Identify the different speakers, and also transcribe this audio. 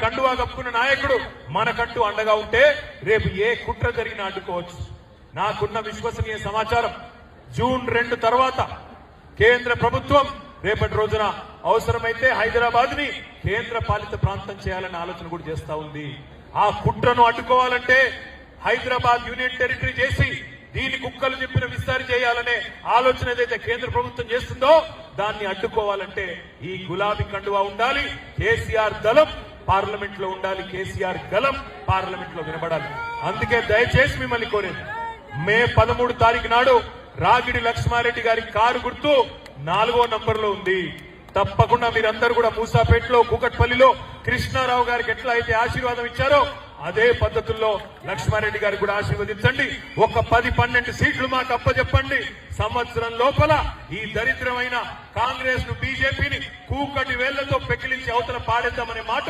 Speaker 1: కండువా కప్పుకున్న నాయకుడు మనకంటూ అండగా ఉంటే రేపు ఏ కుట్ర జరిగినా అడ్డుకోవచ్చు. నాకున్న విశ్వసనీయ సమాచారం జూన్ 2 తర్వాత కేంద్ర ప్రభుత్వం రేపటి రోజున అవసరమైతే హైదరాబాద్ ని కేంద్ర పాలిత ప్రాంతం చేయాలనే ఆలోచన కూడా చేస్తా ఉంది. ఆ కుట్రను అడ్డుకోవాలంటే హైదరాబాద్ యూనియన్ టెరిటరీ చేసి దీని కుక్కలు చెప్పిన విస్తరి చేయాలనే ఆలోచన ఏదైతే కేంద్ర ప్రభుత్వం చేస్తుందో దాన్ని అడ్డుకోవాలంటే ఈ గులాబీ కండువా ఉండాలి. కేసీఆర్ దళం పార్లమెంట్ లో ఉండాలి. కేసీఆర్ గలం పార్లమెంట్ లో వినబడాలి. అందుకే దయచేసి మిమ్మల్ని కోరేది, మే 13 తారీఖు నాడు రాగిడి లక్ష్మారెడ్డి గారి కారు గుర్తు 4వ నంబర్లో ఉంది. తప్పకుండా మీరందరూ కూడా మూసాపేటలో కూకట్పల్లిలో కృష్ణారావు గారికి ఎట్లా అయితే ఆశీర్వాదం ఇచ్చారో అదే పద్ధతుల్లో లక్ష్మారెడ్డి గారికి కూడా ఆశీర్వదించండి. ఒక 10-12 సీట్లు మాకు అప్పచెప్పండి. సంవత్సరం లోపల ఈ దరిద్రమైన కాంగ్రెస్ ను బీజేపీని కూకటి వేళ్లతో పెకిలించి అవతల పాడేద్దామనే మాట